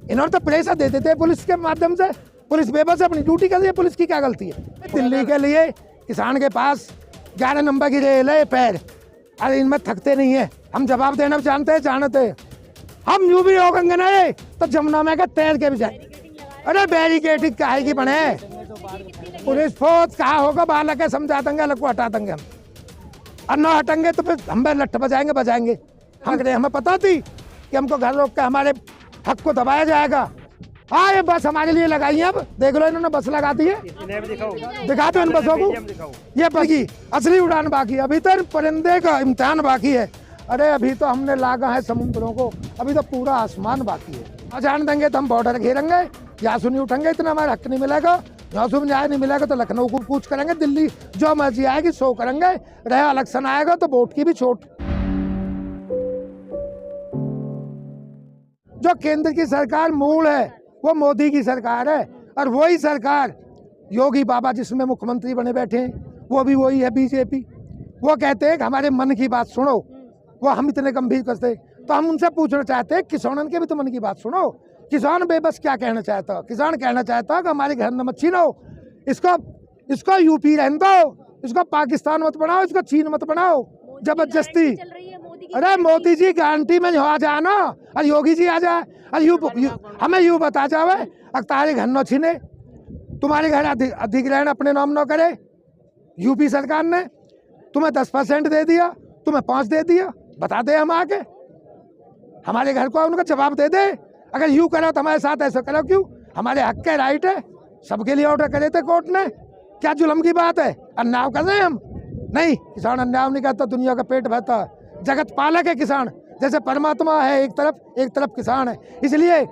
इन्होंने तो प्रेशर दे देते पुलिस के माध्यम से, पुलिस बेबस है, अपनी ड्यूटी कर रही है, पुलिस की क्या गलती है। दिल्ली के लिए किसान के पास 11 नंबर की रेल है पैर, अरे इनमें थकते नहीं है, हम जवाब देना जानते हैं। हम यूं भी होंगे ना तो जमुना में तैर के भी जाए। अरे बैरिकेडिंग काहे की बने, पुलिस फोर्स कहा होगा, बालक है समझा देंगे, अलग को हटा देंगे हम, और न हटेंगे तो फिर हम लठ बजाएंगे। हमें पता थी कि हमको घर रोक के हमारे हक को दबाया जाएगा। हाँ, ये बस हमारे लिए लगाई है, अब देख लो इन्होंने बस लगा दी है, दिखा दो इन बसों को। ये बगी असली उड़ान बाकी है, अभी तो परिंदे का इम्तिहान बाकी है। अरे अभी तो हमने लागा है समुद्रों को, अभी तो पूरा आसमान बाकी है। जान देंगे तो हम बॉर्डर घेरेंगे, यहाँ से नहीं उठेंगे, इतना हमारा हक नहीं मिलेगा। यहाँ से न्याय नहीं मिलेगा तो लखनऊ को कूच करेंगे, दिल्ली जो मर्जी आएगी सो करेंगे। रहा इलेक्शन आएगा तो वोट की भी छूट। जो केंद्र की सरकार मूल है वो मोदी की सरकार है, और वही सरकार योगी बाबा जिसमें मुख्यमंत्री बने बैठे हैं वो भी वही है बीजेपी। वो कहते हैं कि हमारे मन की बात सुनो, वो हम इतने गंभीर करते, तो हम उनसे पूछना चाहते हैं किसानों के भी तो मन की बात सुनो। किसान बेबस क्या कहना चाहता है, किसान कहना चाहता है कि हमारे घर न मत छीनो, इसको यूपी रहने दो, इसको पाकिस्तान मत बनाओ, इसको चीन मत बनाओ जबरदस्ती। अरे मोदी जी गारंटी में आ जाए ना, और योगी जी आ जाए, और हमें यूँ बता जावे अख्तारी घर न छीने, तुम्हारे घर अधिग्रहण अपने नाम न करे। यूपी सरकार ने तुम्हें 10% दे दिया, तुम्हें 5 दे दिया, बता दे हम आके, हमारे घर को उनका जवाब दे दे। अगर यूँ करो तो हमारे साथ ऐसा करो क्यों, हमारे हक के राइट है, सबके लिए ऑर्डर करे थे कोर्ट ने, क्या जुल्म की बात है। अन्याय कर रहे हैं हम नहीं, किसान अन्याय नहीं करता, दुनिया का पेट भरता है, जगत पालक है किसान, जैसे परमात्मा है एक तरफ किसान है। इसलिए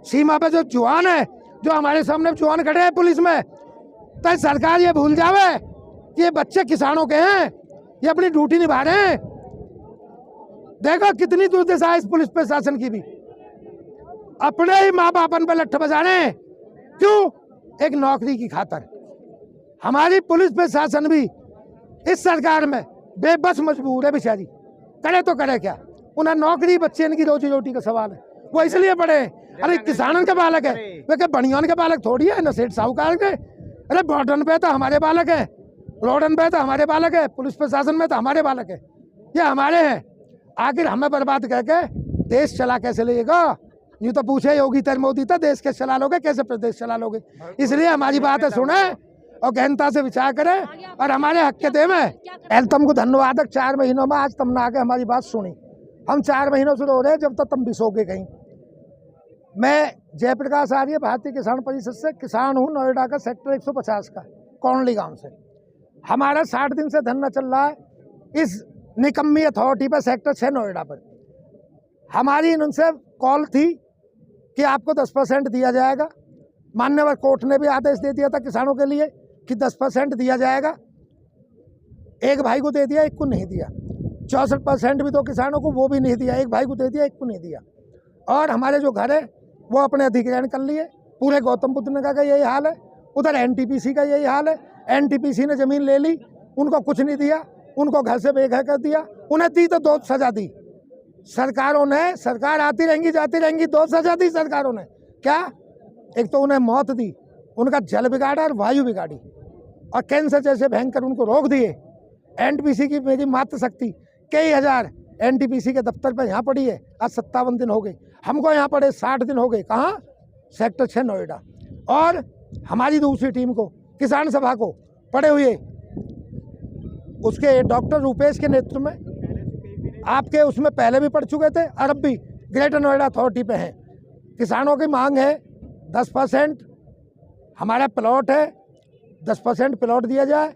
सीमा पे जो जवान है, जो हमारे सामने जवान खड़े हैं पुलिस में, तो सरकार ये भूल जावे कि ये बच्चे किसानों के हैं, ये अपनी ड्यूटी निभा रहे हैं। देखो कितनी दुर्दशा है इस पुलिस प्रशासन की भी, अपने ही माँ बाप पर लठ बजा रहे हैं, क्यों, एक नौकरी की खातर। हमारी पुलिस प्रशासन भी इस सरकार में बेबस मजबूर है बेचारी, करे तो करे क्या, उन्हें नौकरी, बच्चे इनकी रोजी रोटी का सवाल है, वो इसलिए पढ़े। अरे किसानों के बालक है, वे क्या बनियान के बालक थोड़ी है, न सेठ साहूकार के। अरे बॉर्डर पे तो हमारे बालक है, रोडन पे तो हमारे बालक है, पुलिस प्रशासन में तो हमारे बालक है, ये हमारे हैं। आखिर हमें बर्बाद करके देश चला कैसे लेगा। यूँ तो पूछे योगी तर मोदी था, देश कैसे चला लोगे, कैसे प्रदेश चला लोगे। इसलिए हमारी बात है सुने और गहनता से विचार करें और हमारे हक के दे में। पहले तुमको धन्यवाद, 4 महीनों में आज तुमने आके हमारी बात सुनी। हम 4 महीनों से रो रहे हैं, जब तक तुम भी सो के कहीं। मैं जयप्रकाश आर्य, भारतीय किसान परिषद से किसान हूँ, नोएडा का सेक्टर 150 का कौंडली गांव से। हमारा 60 दिन से धरना चल रहा है इस निकम्मी अथॉरिटी पर, सेक्टर 6 नोएडा पर। हमारी इनसे कॉल थी कि आपको 10% दिया जाएगा, मान्यवर कोर्ट ने भी आदेश दे दिया था किसानों के लिए कि 10% दिया जाएगा। एक भाई को दे दिया, एक को नहीं दिया। 64% भी दो किसानों को, वो भी नहीं दिया, एक भाई को दे दिया, एक को नहीं दिया। और हमारे जो घर है वो अपने अधिग्रहण कर लिए, पूरे गौतम बुद्ध नगर का यही हाल है, उधर एनटीपीसी का यही हाल है। एनटीपीसी ने जमीन ले ली, उनको कुछ नहीं दिया, उनको घर से बेघर कर दिया। उन्हें दी तो 2 सजा दी सरकारों ने, सरकार आती रहेंगी जाती रहेंगी, 2 सजा दी सरकारों ने। क्या, एक तो उन्हें मौत दी, उनका जल बिगाड़ा और वायु बिगाड़ी, और कैंसर जैसे भयंकर उनको रोक दिए। एनटीपीसी की मेरी मात्र शक्ति कई हजार एनटीपीसी के दफ्तर पर यहाँ पड़ी है, आज 57 दिन हो गए, हमको यहाँ पड़े 60 दिन हो गए। कहाँ, सेक्टर 6 नोएडा। और हमारी दूसरी टीम को, किसान सभा को पड़े हुए उसके डॉक्टर रूपेश के नेतृत्व में, आपके उसमें पहले भी पढ़ चुके थे, अरब भी ग्रेटर नोएडा अथॉरिटी पे हैं। किसानों की मांग है 10%, हमारा प्लॉट है 10% प्लॉट दिया जाए,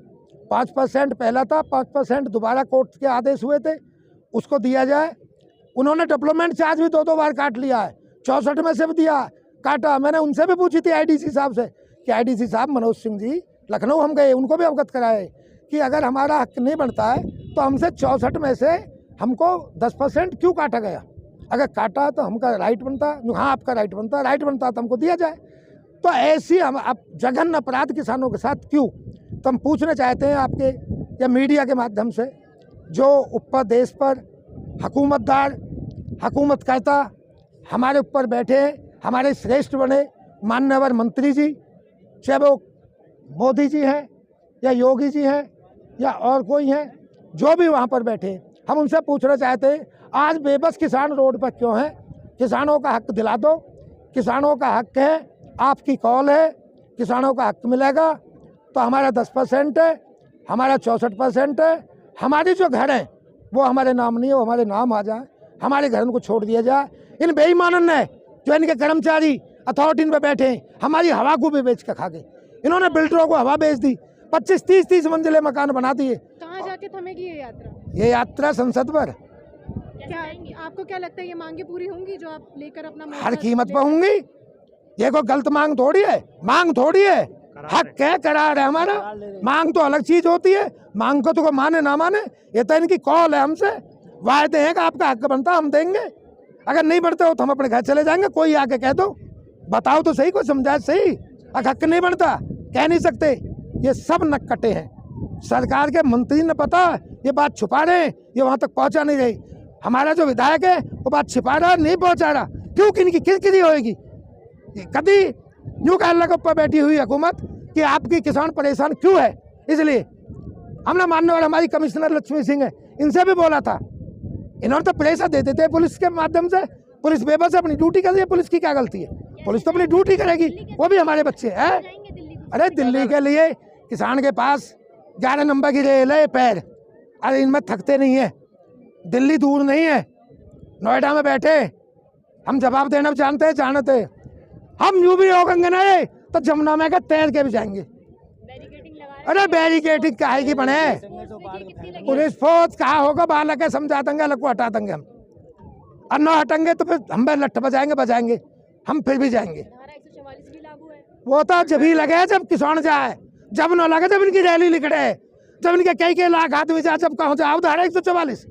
5% पहला था, 5% दोबारा कोर्ट के आदेश हुए थे, उसको दिया जाए। उन्होंने डेवलपमेंट चार्ज भी 2 बार काट लिया है, 64 में से भी दिया काटा। मैंने उनसे भी पूछी थी आईडीसी साहब से कि आईडीसी साहब मनोज सिंह जी, लखनऊ हम गए, उनको भी अवगत कराए कि अगर हमारा हक नहीं बनता है तो हमसे 64 में से हमको 10% क्यों काटा गया। अगर काटा तो हमका राइट बनता, हाँ आपका राइट बनता, राइट बनता तो हमको दिया जाए। तो ऐसी हम अब जघन्य अपराध किसानों के साथ क्यों, तो हम पूछना चाहते हैं आपके या मीडिया के माध्यम से, जो ऊपर देश पर हुकूमतदार, हुकूमत करता हमारे ऊपर बैठे हैं, हमारे श्रेष्ठ बने मान्यवर मंत्री जी, चाहे वो मोदी जी हैं या योगी जी हैं या और कोई हैं, जो भी वहाँ पर बैठे, हम उनसे पूछना चाहते हैं आज बेबस किसान रोड पर क्यों हैं? किसानों का हक दिला दो, किसानों का हक है, आपकी कॉल है, किसानों का हक मिलेगा। तो हमारा 10% है, हमारा 64% है, हमारे जो घर हैं वो हमारे नाम नहीं है, वो हमारे नाम आ जाए, हमारे घर को छोड़ दिया जाए। इन बेईमानों ने जो इनके कर्मचारी अथॉरिटी पे बैठे हैं, हमारी हवा को भी बेच के खा गए। इन्होंने बिल्डरों को हवा बेच दी, 25-30 मंजिले मकान बना दिए। कहाँ जाके थमेगी ये यात्रा? ये यात्रा संसद पर। क्या आपको क्या लगता है ये मांगे पूरी होंगी जो आप लेकर अपना हर कीमत पर होंगी। ये कोई गलत मांग थोड़ी है, मांग थोड़ी है, हक है, करार है हमारा। मांग तो अलग चीज होती है, मांग को तो माने ना माने, ये तो इनकी कॉल है। हमसे वायदे हैं कि आपका हक बनता हम देंगे, अगर नहीं बढ़ते हो तो हम अपने घर चले जाएंगे। कोई आके कह दो, बताओ तो सही, कोई समझाए सही। अगर हक नहीं बनता कह नहीं सकते। ये सब नक्कटे हैं, सरकार के मंत्री ने पता ये बात छुपा रहे हैं, ये वहां तक पहुंचा नहीं रही। हमारा जो विधायक है वो बात छिपा रहा, नहीं पहुंचा रहा, क्योंकि इनकी किरकिरी होगी। कभी यूं कह के ऊपर बैठी हुई हुकूमत कि आपकी किसान परेशान क्यों है, इसलिए हमने मानने वाले हमारी कमिश्नर लक्ष्मी सिंह है, इनसे भी बोला था। इन्होंने तो प्रेशर दे देते हैं पुलिस के माध्यम से, पुलिस बेबस अपनी ड्यूटी कर रही है। पुलिस की क्या गलती है? पुलिस तो अपनी ड्यूटी करेगी, वो भी हमारे बच्चे हैं। अरे दिल्ली के लिए किसान के पास 11 नंबर की रेल है पैर, अरे इनमें थकते नहीं है। दिल्ली दूर नहीं है, नोएडा में बैठे हम जवाब देना जानते हैं, जानते हैं। हम यूं भी होंगे ना तो जमुना में का तैर के भी जाएंगे। अरे बैरिकेटिंग काहे की बने, पुलिस फोर्स कहाँ होगा, बाहर लगे समझा देंगे, अलग को हटा देंगे हम। और न हटेंगे तो फिर हम लट्ठ बजाएंगे, हम फिर भी जाएंगे। वो तो जब ही लगे जब किसान जाए, जब न लगे जब इनकी रैली निकले, जब इनके कई लाख आदमी जाए, जब कहो जाओ धारा 144।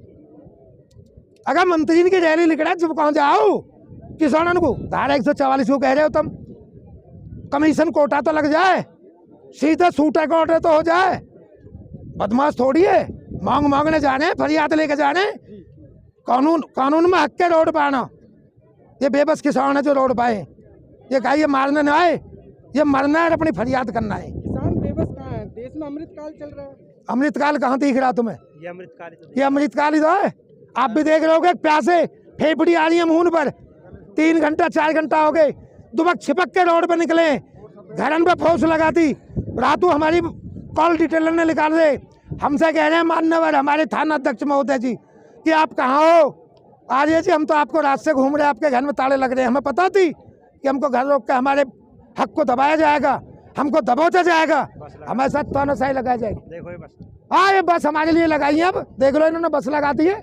अगर मंत्री की रैली निकले जब कहो जाओ किसानों को धारा 144 को कह रहे हो तुम। कमीशन कोटा तो लग जाए, सीधे सूटे कोटे तो हो जाए। बदमाश थोड़ी है, मांगने जाने, फरियाद लेके जाने। कानून में हक के रोड पाना। ये बेबस किसान है जो रोड पाए, ये कहा ये मारने न आए, ये मरना है, अपनी फरियाद करना है। किसान बेबस कहाँ है? देश में अमृतकाल चल रहा है। अमृतकाल कहाँ दिख रहा तुम्हें? ये अमृतकाल ही तो है। आप भी देख रहे होगे, प्यासे फेफड़ी आ रही है मुंह पर, 3 घंटा 4 घंटा हो गए, दुबक छिपक के रोड पे निकले, घरन पे फौज लगा दी। रातू हमारी कॉल डिटेलर ने निकाल दे, हमसे कह रहे हैं मान्यवर हमारे थाना अध्यक्ष महोदय जी कि आप कहाँ हो? आर्य जी हम तो आपको रात से घूम रहे हैं, आपके घर में ताले लग रहे हैं। हमें पता थी कि हमको घर रोक के हमारे हक को दबाया जाएगा, हमको दबोचा जाएगा, हमारे साथ तानाशाही लगाया जाएगी। देखो ये बस, हाँ ये बस हमारे लिए लगाई है। अब देख लो इन्होंने बस लगा दी है,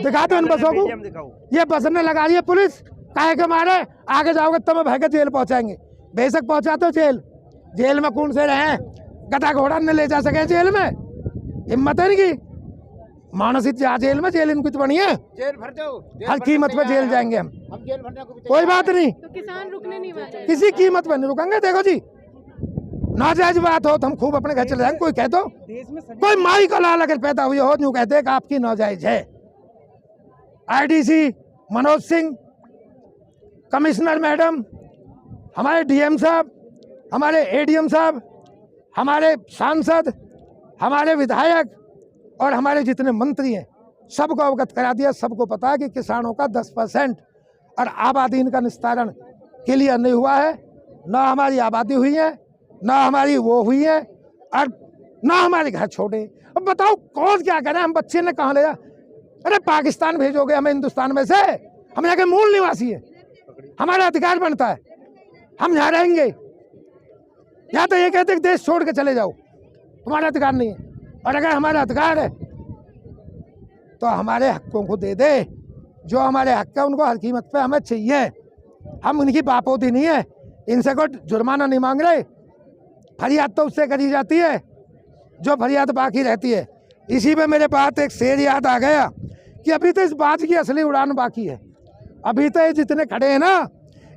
दिखा दो इन बसों को। ये बस ने लगा दी है पुलिस, काहे के मारे आगे जाओगे तब भय के जेल पहुंचाएंगे। बेशक पहुंचाते हो जेल में कौन से रहे, गधा घोड़ा ने ले जा सके जेल में, हिम्मत है इनकी। मानसिक जा जेल में, जेल इनको तो बनी है, जेल भर दो, हर कीमत पे जेल जाएंगे हम जेल भरने को भी कोई बात नहीं, तो किसान रुकने नहीं वाले, किसी कीमत पर नहीं रुकेंगे। देखो जी नाजायज बात हो तो हम खूब अपने घर चले जाएंगे। कोई कह दो, देश में कोई माई का लाल अगर पैदा हुई हो यूं कहते हैं कि आपकी नाजायज है। IDC Manoj Singh, commissioner madam, हमारे डीएम साहब, हमारे एडीएम साहब, हमारे सांसद, हमारे विधायक और हमारे जितने मंत्री हैं सबको अवगत करा दिया। सबको पता है कि किसानों का 10% और आबादी इनका निस्तारण क्लियर नहीं हुआ है। ना हमारी आबादी हुई है, ना हमारी वो हुई है, और ना हमारे घर छोड़े। अब बताओ कौन क्या करे, हम बच्चे ने कहाँ ले जा? अरे पाकिस्तान भेजोगे हमें हिंदुस्तान में से? हम यहाँ के मूल निवासी है, हमारा अधिकार बनता है, हम यहाँ रहेंगे। या तो ये कहते हैं देश छोड़ के चले जाओ, तुम्हारा अधिकार नहीं है। और अगर हमारा अधिकार है तो हमारे हकों को दे दे, जो हमारे हक है उनको हर कीमत पे हमें चाहिए। हम उनकी बापोती नहीं है, इनसे कोई जुर्माना नहीं मांग रहे। फरियाद तो उससे करी जाती है जो फरियाद बाकी रहती है। इसी में मेरे पास एक शेर याद आ गया कि अभी तो इस बात की असली उड़ान बाकी है। अभी तो ये जितने खड़े हैं ना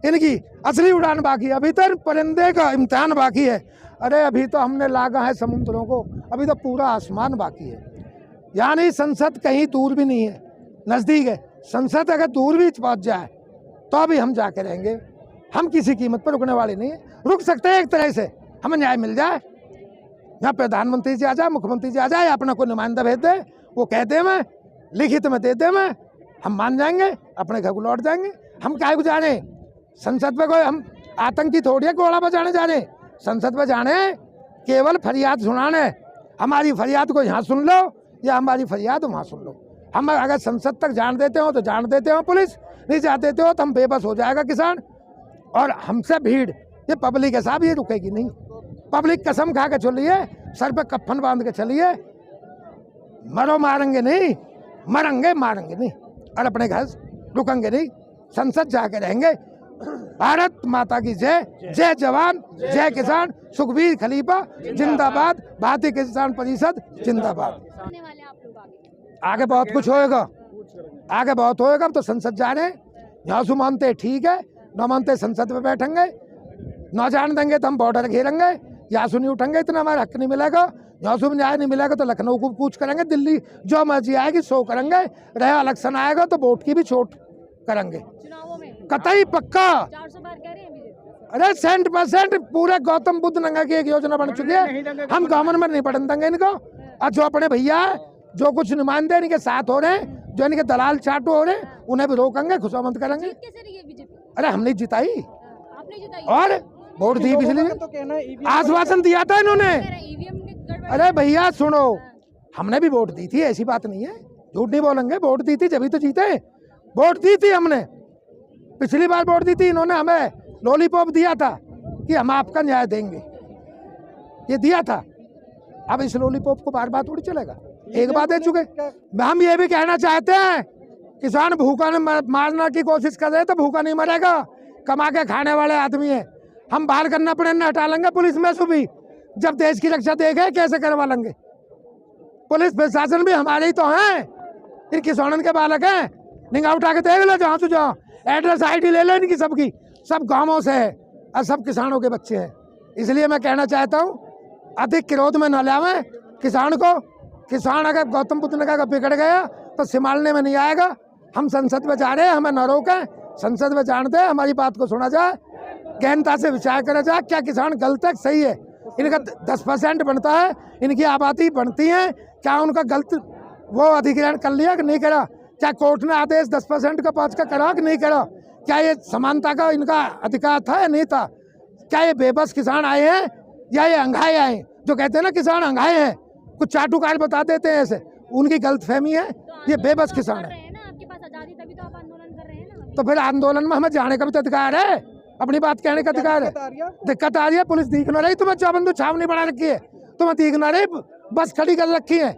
इनकी असली उड़ान बाकी है, अभी तो परिंदे का इम्तिहान बाकी है। अरे अभी तो हमने लागा है समुद्रों को, अभी तो पूरा आसमान बाकी है। यानी संसद कहीं दूर भी नहीं है, नज़दीक है। संसद अगर दूर भी पहुँच जाए तो भी हम जाके रहेंगे। हम किसी कीमत पर रुकने वाले नहीं है। रुक सकते हैं एक तरह से, हमें न्याय मिल जाए, यहाँ प्रधानमंत्री जी आ जाए, मुख्यमंत्री जी आ जाए, अपना कोई नुमाइंदा भेज दे, वो कहते मैं लिखित में देते मैं, हम मान जाएंगे, अपने घर को लौट जाएंगे। हम क्या को जा रहे हैं संसद पे? कोई हम आतंकी थोड़ी है घोड़ा बजाने जा रहे हैं। संसद पे जाने केवल फरियाद सुनाने। हमारी फरियाद को यहाँ सुन लो या हमारी फरियाद वहाँ सुन लो। हम अगर संसद तक जान देते हो तो जान देते हो, पुलिस नहीं जा देते हो तो हम बेबस हो जाएगा किसान। और हमसे भीड़, ये पब्लिक है साहब, ये रुकेगी नहीं। पब्लिक कसम खा के चलिए, सर पे कफन बांध के चलिए, मरो मारेंगे नहीं, मरेंगे मारेंगे नहीं, और अपने घर रुकेंगे नहीं, संसद जाके रहेंगे। भारत माता की जय, जय जवान जय किसान, सुखबीर खलीफा जिंदाबाद, भारतीय किसान परिषद जिंदाबाद। आने वाले आप लोग आगे बहुत कुछ होएगा, आगे बहुत होएगा। हम तो संसद जा रहे हैं, यहाँ से मानते ठीक है, न मानते संसद में बैठेंगे, न जान देंगे तो हम बॉर्डर घेरेंगे, यहाँ से नहीं उठेंगे, इतना हमारा हक नहीं मिलेगा। यहाँ से न्याय नहीं मिलेगा तो लखनऊ को कूच करेंगे, दिल्ली जो मर्जी आएगी सो करेंगे, रहे इलेक्शन आएगा तो वोट की भी छोट करेंगे, चुनावों में कतई पक्का। 400 बार कह रहे हैं बीजेपी। अरे 100% पूरे गौतम बुद्ध नगर की एक योजना बन चुकी है, हम गवर्नमेंट में नहीं बढ़ने देंगे इनको। और जो अपने भैया जो कुछ नुमाइंदे इनके साथ हो रहे हैं, जो इनके दलाल चाटू हो रहे हैं, उन्हें भी रोकेंगे, खुशामद करेंगे। कैसे रही है बीजेपी? अरे हमने जिताई आपने जिताई और वोट दी पिछली, तो कहना है आश्वासन दिया था इन्होंने। ईवीएम की गड़बड़। अरे भैया सुनो, हमने भी वोट दी थी, ऐसी बात नहीं है, झूठ नहीं बोलेंगे, वोट दी थी जब तो जीते। वोट दी थी हमने, पिछली बार वोट दी थी, इन्होंने हमें लॉलीपॉप दिया था कि हम आपका न्याय देंगे, ये दिया था। अब इस लॉलीपॉप को बार बार थोड़ी चलेगा, एक बार दे चुके। हम ये भी कहना चाहते हैं, किसान भूखा मारने की कोशिश कर रहे तो भूखा नहीं मरेगा, कमा के खाने वाले आदमी है। हम बाहर करना पड़े न हटा लेंगे पुलिस में से भी, जब देश की रक्षा देखे कैसे करवा लेंगे। पुलिस प्रशासन भी हमारे ही तो हैं, इन किसानों के बालक हैं। निगाह उठा के देख लो जहाँ से जहाँ, एड्रेस ID ले लो इनकी, सबकी सब गाँवों से है और सब किसानों के बच्चे हैं। इसलिए मैं कहना चाहता हूँ, अधिक क्रोध में न लावें किसान को। किसान अगर गौतम बुद्ध नगर का बिगड़ गया तो संभालने में नहीं आएगा। हम संसद में जा रहे हैं, हमें न रोकें, संसद में जानते हैं, हमारी बात को सुना जाए, गहनता से विचार करा जाए, क्या किसान गलत है सही है। इनका 10% बनता है, इनकी आबादी बढ़ती है, क्या उनका गलत वो अधिग्रहण कर लिया कि नहीं करा? क्या कोर्ट ने आदेश 10% का 5 का करा कि नहीं करा? क्या ये समानता का इनका अधिकार था या नहीं था? क्या ये बेबस किसान आए हैं या ये अंगाए आए हैं? जो कहते हैं ना किसान अंगाए हैं, कुछ चाटुकार बता देते हैं ऐसे, उनकी गलतफहमी है, ये बेबस किसान है। आपके पास आजादी, तभी तो आप आंदोलन कर रहे हैं ना। तो फिर आंदोलन में हमें जाने का भी तो अधिकार है, अपनी बात कहने का अधिकार है। दिक्कत आ रही है, पुलिस दिख ना रही, तुम्हें चौबंदू छावनी बना रखी है, तुम्हें दिख ना रही, बस खड़ी कर रखी है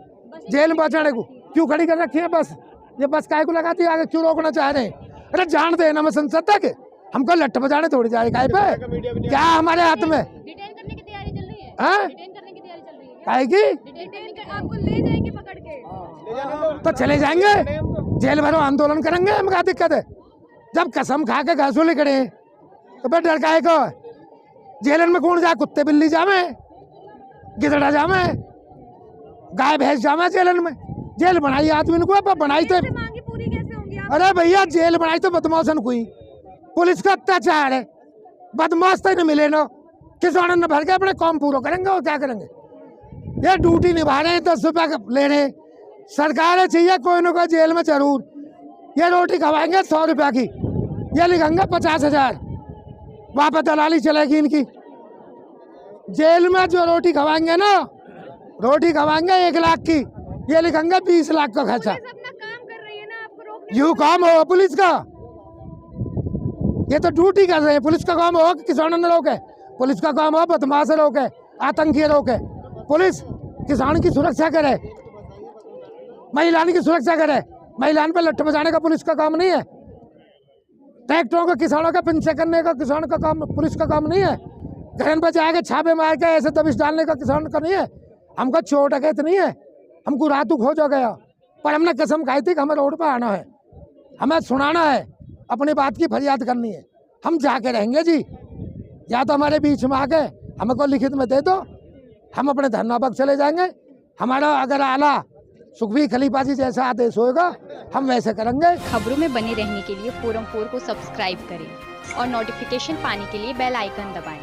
जेल में बचाने को। क्यों खड़ी कर रखी है बस? ये बस काय को लगाती है आगे, क्यों रोकना चाह रहे हैं? अरे जान दे ना, मैं संसद तक हमको लट्ठ बजाने थोड़ी जा रही काय पे, क्या हमारे हाथ में? डिटेन करने की तैयारी चल रही है। हाँ? डिटेन करने की तैयारी चल रही है। काय की? डिटेन कर, आपको ले जाएंगे पकड़ के। तो चले जाएंगे जेल भरो, आंदोलन करेंगे, हम क्या दिक्कत है? जब कसम खा के घासोली करे तो फिर डर काहे को? जेलन में कौन जाए? कुत्ते बिल्ली जावे, गिदड़ा जावे, गाय भैंस जावे जेलन में। जेल बनाई आदमी को, अब बनाई तो मांगी पूरी कैसे होंगी आप? अरे भैया जेल बनाई तो बदमाशन कोई, पुलिस का अत्याचार है, बदमाश तो नहीं मिले ना, किसानों ने भर के अपने काम पूरा करेंगे और क्या करेंगे? ये ड्यूटी निभा रहे हैं, 10 रुपया ले रहे हैं, सरकार चाहिए कोई ना कोई जेल में जरूर। ये रोटी खवाएंगे 100 रुपया की, ये लिखेंगे 50,000, वहाँ पर दलाली चलेगी इनकी। जेल में जो रोटी खवाएंगे ना, रोटी खवाएंगे 1 लाख की, ये लिखेंगे 20 लाख का खर्चा। पुलिस अपना काम कर रही है ना, आपको रोक यूँ काम हो पुलिस का? ये तो ड्यूटी कर रहे हैं। पुलिस का काम हो कि किसानों ने रोके, पुलिस का काम हो बदमाश रोके, आतंकी रोके। पुलिस किसान की सुरक्षा करे, महिलाओं की सुरक्षा करे, महिलाओं पर लट्ठ बजाने का पुलिस का काम नहीं है। ट्रैक्टरों को किसानों का पिंचे करने का किसान का काम, पुलिस का काम नहीं है। घर पर जाके छापे मार के ऐसे दबिश डालने का किसान का नहीं है। हमको चोट डकैत नहीं है, हमको रातू खोज हो गया, पर हमने कसम खाई थी कि हमें रोड पर आना है, हमें सुनाना है, अपनी बात की फरियाद करनी है। हम जाके रहेंगे जी, या तो हमारे बीच में आके हमें को लिखित में दे दो, हम अपने धरना पर चले जाएंगे। हमारा अगर आला सुखबीर खलीफा जी जैसा आदेश होगा हम वैसे करेंगे। खबरों में बने रहने के लिए फोरम 4 को सब्सक्राइब करें और नोटिफिकेशन पाने के लिए बेल आइकन दबाएं।